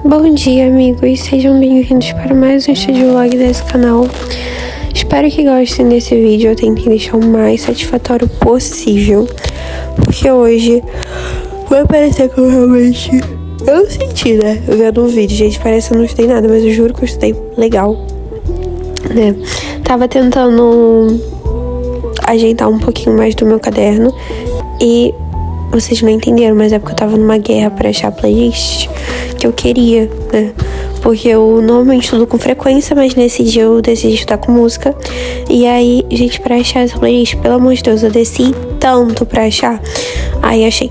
Bom dia, amigos, sejam bem-vindos para mais um estúdio vlog desse canal. Espero que gostem desse vídeo. Eu tentei deixar o mais satisfatório possível, porque hoje vai parecer que eu realmente não senti, né, vendo o vídeo. Gente, parece que eu não estudei nada, mas eu juro que eu estudei legal, né. Tava tentando ajeitar um pouquinho mais do meu caderno e vocês não entenderam, mas é porque eu tava numa guerra pra achar playlist que eu queria, né? Porque eu normalmente estudo com frequência, mas nesse dia eu decidi estudar com música. E aí, gente, pra achar essa playlist, pelo amor de Deus, eu desci tanto pra achar. Aí achei.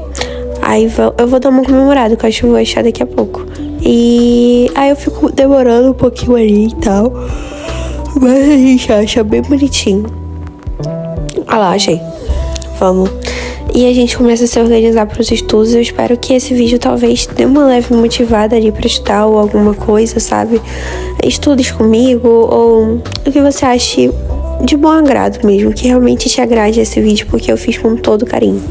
Aí eu vou dar uma comemorada, que eu acho que eu vou achar daqui a pouco. E aí eu fico demorando um pouquinho ali e tal, mas a gente acha bem bonitinho. Ah lá, achei. Vamos. E a gente começa a se organizar para os estudos. Eu espero que esse vídeo talvez dê uma leve motivada ali para estudar ou alguma coisa, sabe? Estudes comigo ou o que você ache de bom agrado mesmo, que realmente te agrade esse vídeo, porque eu fiz com todo carinho.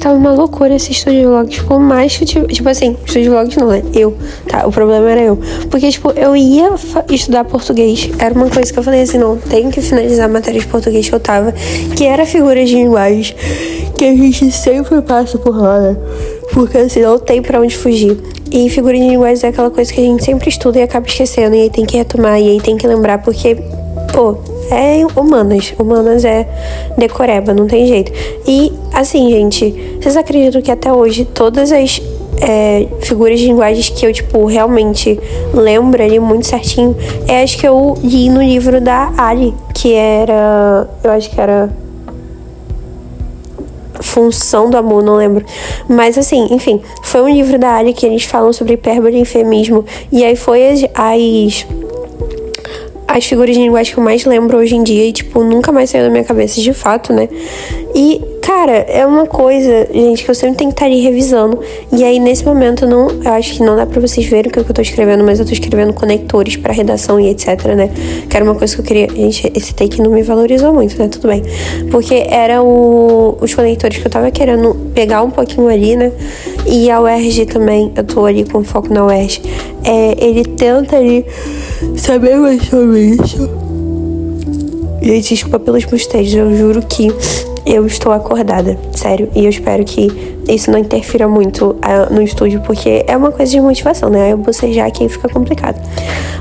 Tava uma loucura esse estúdio vlog, tipo, mais que, tipo assim, estúdio vlog não, né? Tá, o problema era eu. Porque, tipo, eu ia estudar português, era uma coisa que eu falei assim, não, tenho que finalizar a matéria de português que eu tava, que era figura de linguagem, que a gente sempre passa por lá, né? Porque assim, não tem pra onde fugir. E figura de linguagem é aquela coisa que a gente sempre estuda e acaba esquecendo, e aí tem que retomar, e aí tem que lembrar, porque, pô, é humanas. Humanas é decoreba, não tem jeito. E, assim, gente, vocês acreditam que até hoje todas as figuras de linguagens que eu, tipo, realmente lembro ali muito certinho é as que eu li no livro da Ali, que era... eu acho que era... Função do Amor, não lembro. Mas assim, enfim, foi um livro da Ali que eles falam sobre hipérbole e eufemismo. E aí foi as figuras de linguagem que eu mais lembro hoje em dia e, tipo, nunca mais saiu da minha cabeça de fato, né? E, cara, é uma coisa, gente, que eu sempre tenho que estar ali revisando. E aí, nesse momento, eu acho que não dá pra vocês verem o que eu tô escrevendo, mas eu tô escrevendo conectores pra redação e etc, né? Que era uma coisa que eu queria... Gente, esse take não me valorizou muito, né? Tudo bem. Porque era os conectores que eu tava querendo pegar um pouquinho ali, né? E a UERJ também, eu tô ali com foco na UERJ. Ele tenta ali saber mais sobre isso. Gente, desculpa pelos bostejos, eu juro que eu estou acordada, sério. E eu espero que isso não interfira muito no estúdio, porque é uma coisa de motivação, né? Aí eu bocejar aqui fica complicado.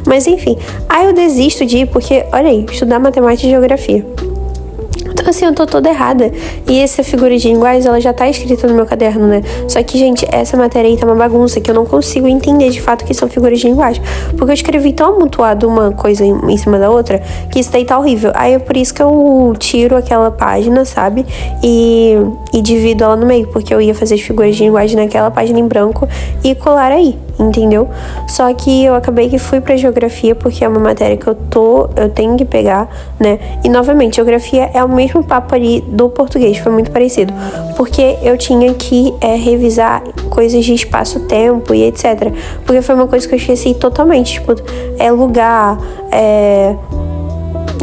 Mas enfim, aí eu desisto de ir porque, olha aí, estudar matemática e geografia. Então assim, eu tô toda errada. E essa figura de linguagem, ela já tá escrita no meu caderno, né? Só que, gente, essa matéria aí tá uma bagunça, que eu não consigo entender de fato que são figuras de linguagem. Porque eu escrevi tão amontoado uma coisa em cima da outra, que isso daí tá horrível. Aí é por isso que eu tiro aquela página, sabe? E divido ela no meio, porque eu ia fazer as figuras de linguagem naquela página em branco e colar aí, entendeu? Só que eu acabei que fui pra geografia, porque é uma matéria que eu tenho que pegar, né? E novamente, geografia é o mesmo papo ali do português, foi muito parecido, porque eu tinha que revisar coisas de espaço-tempo e etc, porque foi uma coisa que eu esqueci totalmente, tipo, lugar,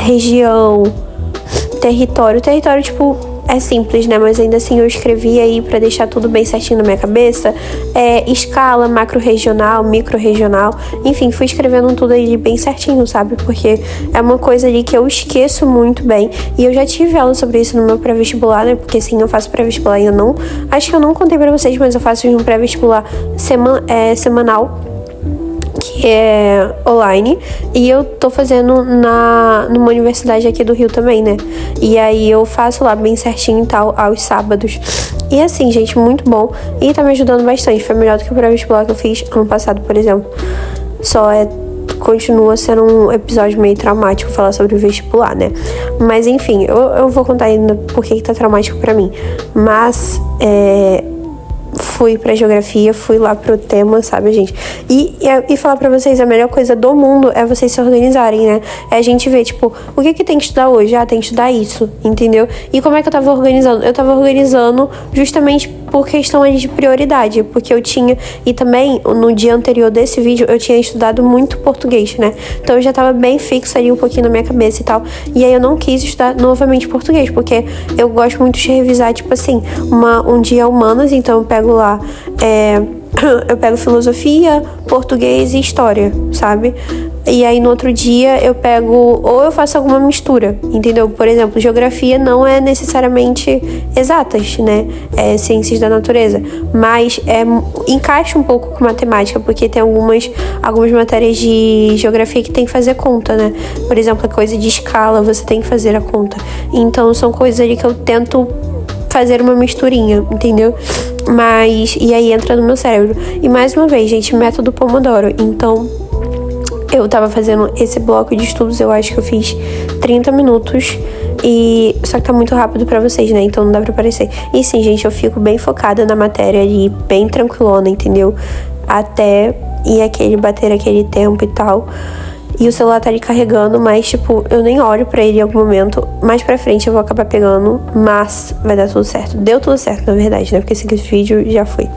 região, território, tipo, é simples, né? Mas ainda assim eu escrevi aí pra deixar tudo bem certinho na minha cabeça. Escala, macro-regional, micro-regional. Enfim, fui escrevendo tudo aí bem certinho, sabe? Porque é uma coisa ali que eu esqueço muito bem. E eu já tive aula sobre isso no meu pré-vestibular, né? Porque sim, eu faço pré-vestibular e eu não... Acho que eu não contei pra vocês, mas eu faço um pré-vestibular semanal, que é online, e eu tô fazendo numa universidade aqui do Rio também, né? E aí eu faço lá bem certinho e tal, aos sábados. E assim, gente, muito bom. E tá me ajudando bastante. Foi melhor do que o pré-vestibular que eu fiz ano passado, por exemplo. Continua sendo um episódio meio traumático falar sobre o vestibular, né? Mas enfim, eu vou contar ainda por que tá traumático pra mim. Mas, fui pra geografia, fui lá pro tema, sabe, gente? E falar pra vocês, a melhor coisa do mundo é vocês se organizarem, né? É a gente ver, tipo, o que tem que estudar hoje? Tem que estudar isso, entendeu? E como é que eu tava organizando? Eu tava organizando justamente por questão ali de prioridade, porque eu tinha... E também, no dia anterior desse vídeo, eu tinha estudado muito português, né? Então eu já tava bem fixa ali um pouquinho na minha cabeça e tal. E aí eu não quis estudar novamente português, porque eu gosto muito de revisar, tipo assim, um dia humanas, então eu pego lá... eu pego filosofia, português e história, sabe? E aí no outro dia eu pego, ou eu faço alguma mistura, entendeu? Por exemplo, geografia não é necessariamente exatas, né? É ciências da natureza, mas encaixa um pouco com matemática, porque tem algumas matérias de geografia que tem que fazer conta, né? Por exemplo, a coisa de escala, você tem que fazer a conta. Então são coisas ali que eu tento fazer uma misturinha, entendeu? E aí entra no meu cérebro. E mais uma vez, gente, método Pomodoro. Então, eu tava fazendo esse bloco de estudos, eu acho que eu fiz 30 minutos. Só que tá muito rápido pra vocês, né? Então não dá pra aparecer. E sim, gente, eu fico bem focada na matéria ali, bem tranquilona, entendeu? Até bater aquele tempo e tal. E o celular tá ali carregando, mas, tipo, eu nem olho pra ele em algum momento. Mais pra frente eu vou acabar pegando, mas vai dar tudo certo. Deu tudo certo, na verdade, né? Porque esse vídeo já foi.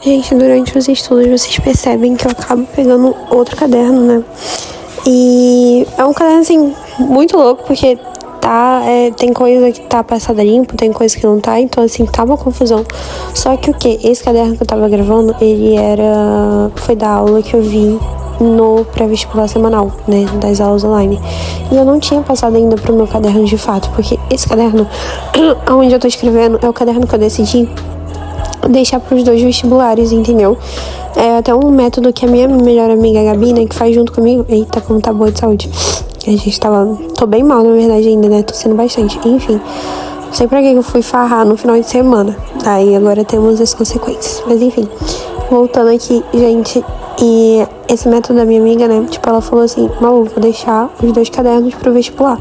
Gente, durante os estudos vocês percebem que eu acabo pegando outro caderno, né? E é um caderno, assim, muito louco, porque tem coisa que tá passada limpo, tem coisa que não tá, então, assim, tá uma confusão. Só que o quê? Esse caderno que eu tava gravando, foi da aula que eu vi no pré-vestibular semanal, né, das aulas online. E eu não tinha passado ainda pro meu caderno de fato, porque esse caderno, onde eu tô escrevendo, é o caderno que eu decidi deixar pros 2 vestibulares, entendeu? É até um método que a minha melhor amiga, a Gabi, né, que faz junto comigo. Eita, como tá boa de saúde. A gente tô bem mal, na verdade, ainda, né, tossindo bastante. Enfim, não sei pra que eu fui farrar no final de semana. Aí agora temos as consequências. Mas enfim, voltando aqui, gente, e esse método da minha amiga, né, tipo, ela falou assim, Malu, vou deixar os 2 cadernos pro vestibular.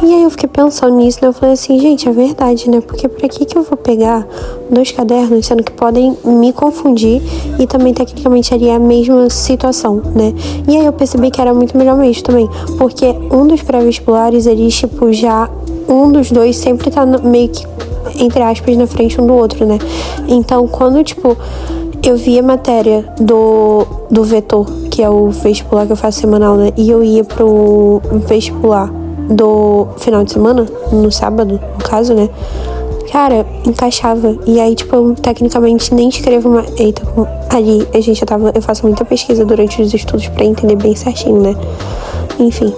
E aí eu fiquei pensando nisso, né, eu falei assim, gente, é verdade, né, porque pra que eu vou pegar 2 cadernos, sendo que podem me confundir e também tecnicamente ali é a mesma situação, né. E aí eu percebi que era muito melhor mesmo também, porque um dos pré-vestibulares, eles, tipo, já, um dos 2 sempre tá meio que, entre aspas, na frente um do outro, né. Então, quando, tipo, eu vi a matéria do vetor, que é o vestibular que eu faço semanal, né? E eu ia pro vestibular do final de semana, no sábado, no caso, né? Cara, encaixava. E aí, tipo, eu tecnicamente nem escrevo uma... Eita, ali, eu faço muita pesquisa durante os estudos pra entender bem certinho, né? Enfim.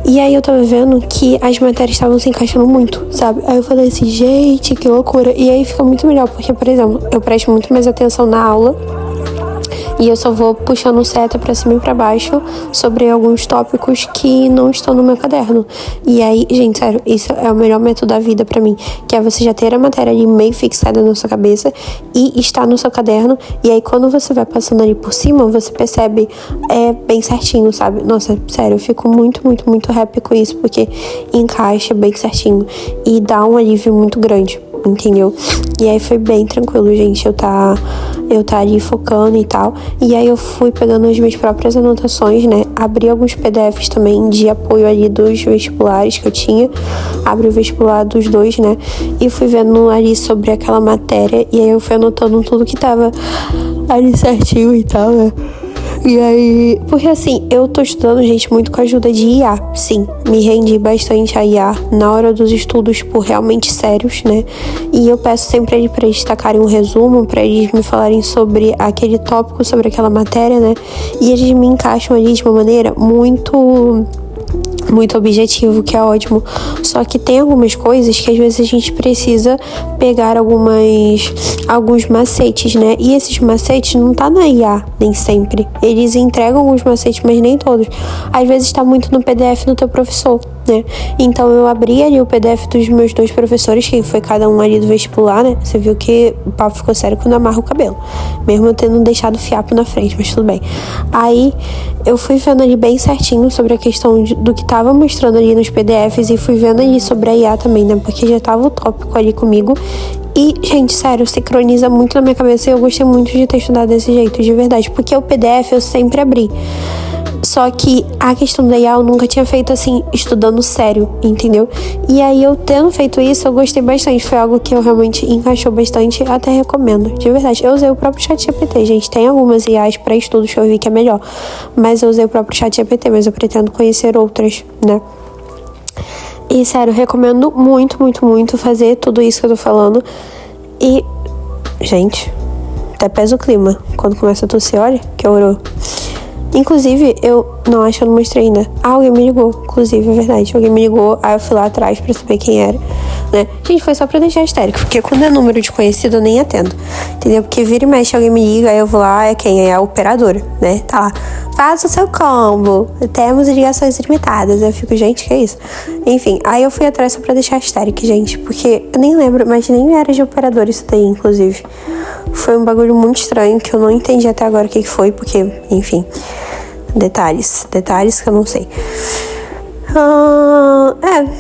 E aí eu tava vendo que as matérias estavam se encaixando muito, sabe? Aí eu falei assim, gente, que loucura. E aí fica muito melhor, porque, por exemplo, eu presto muito mais atenção na aula e eu só vou puxando seta pra cima e pra baixo sobre alguns tópicos que não estão no meu caderno. E aí, gente, sério, isso é o melhor método da vida pra mim, que é você já ter a matéria ali meio fixada na sua cabeça e estar no seu caderno, e aí quando você vai passando ali por cima, você percebe bem certinho, sabe? Nossa, sério, eu fico muito, muito, muito happy com isso, porque encaixa bem certinho e dá um alívio muito grande, entendeu? E aí foi bem tranquilo, gente, eu tá ali focando e tal. E aí eu fui pegando as minhas próprias anotações, né? Abri alguns PDFs também de apoio ali dos vestibulares que eu tinha. Abri o vestibular dos 2, né? E fui vendo ali sobre aquela matéria. E aí eu fui anotando tudo que tava ali certinho e tal, né? E aí, porque assim, eu tô estudando, gente, muito com a ajuda de IA. Sim, me rendi bastante a IA na hora dos estudos, tipo, realmente sérios, né? E eu peço sempre pra eles destacarem um resumo, pra eles me falarem sobre aquele tópico, sobre aquela matéria, né? E eles me encaixam ali de uma maneira muito objetivo, que é ótimo. Só que tem algumas coisas que às vezes a gente precisa pegar alguns macetes, né? E esses macetes não tá na IA, nem sempre. Eles entregam alguns macetes, mas nem todos. Às vezes tá muito no PDF do teu professor, né? Então eu abri ali o PDF dos meus 2 professores, que foi cada um ali do vestibular, né? Você viu que o papo ficou sério quando amarra o cabelo. Mesmo eu tendo deixado fiapo na frente, mas tudo bem. Aí eu fui vendo ali bem certinho sobre a questão do que tava mostrando ali nos PDFs e fui vendo ali sobre a IA também, né? Porque já tava o tópico ali comigo. E, gente, sério, sincroniza muito na minha cabeça e eu gostei muito de ter estudado desse jeito, de verdade. Porque o PDF eu sempre abri. Só que a questão da IA eu nunca tinha feito assim, estudando sério, entendeu? E aí eu tendo feito isso, eu gostei bastante. Foi algo que eu realmente encaixou bastante, até recomendo, de verdade. Eu usei o próprio ChatGPT, gente. Tem algumas IAs para estudos que eu vi que é melhor. Mas eu usei o próprio ChatGPT, mas eu pretendo conhecer outras, né? E, sério, recomendo muito, muito, muito fazer tudo isso que eu tô falando. E, gente, até pesa o clima. Quando começa a tossir, olha, que horror. Inclusive, não acho que eu não mostrei ainda. Alguém me ligou, inclusive, é verdade. Alguém me ligou, aí eu fui lá atrás pra saber quem era, né? Gente, foi só pra deixar histérico, porque quando é número desconhecido eu nem atendo, entendeu? Porque vira e mexe, alguém me liga, aí eu vou lá, é quem? É a operadora, né? Tá lá, faça o seu combo, temos ligações limitadas. Eu fico, gente, que é isso? Enfim, aí eu fui atrás só pra deixar histérico, gente, porque eu nem lembro, mas nem era de operador isso daí, inclusive. Foi um bagulho muito estranho, que eu não entendi até agora o que foi, porque, enfim, detalhes que eu não sei.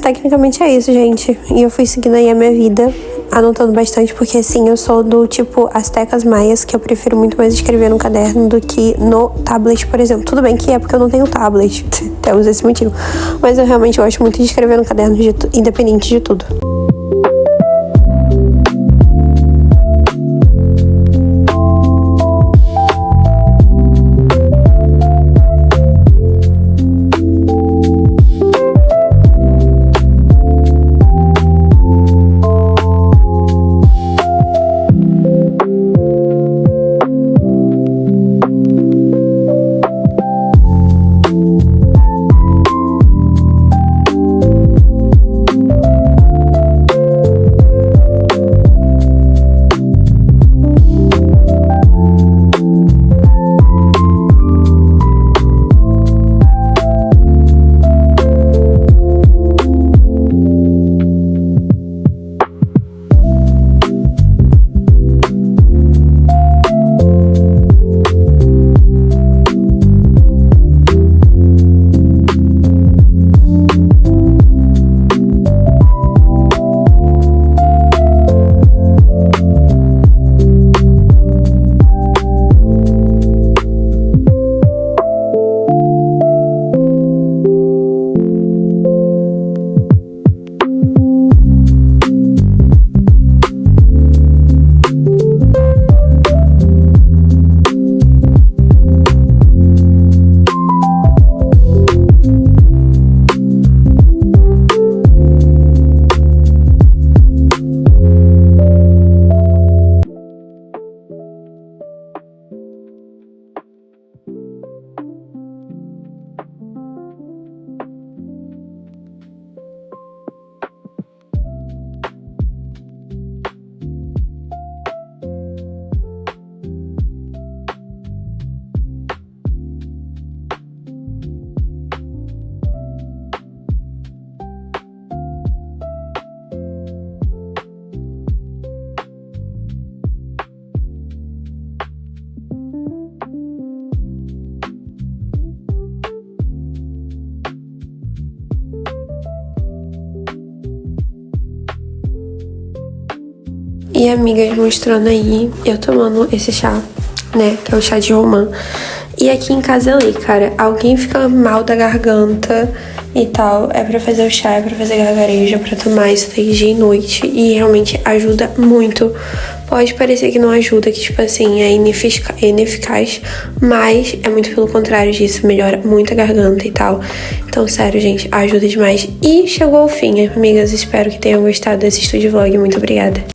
Tecnicamente é isso, gente. E eu fui seguindo aí a minha vida, anotando bastante, porque assim, eu sou do tipo astecas maias, que eu prefiro muito mais escrever no caderno do que no tablet, por exemplo. Tudo bem que é porque eu não tenho tablet, temos esse motivo, mas eu realmente gosto muito de escrever no caderno, independente de tudo. E amigas, mostrando aí, eu tomando esse chá, né, que é o chá de romã. E aqui em casa eu li, cara, alguém fica mal da garganta e tal, é pra fazer o chá, é pra fazer gargarejo, é pra tomar isso daí dia e noite. E realmente ajuda muito. Pode parecer que não ajuda, que tipo assim, é ineficaz, mas é muito pelo contrário disso, melhora muito a garganta e tal. Então, sério, gente, ajuda demais. E chegou ao fim, amigas, espero que tenham gostado desse estúdio vlog. Muito obrigada.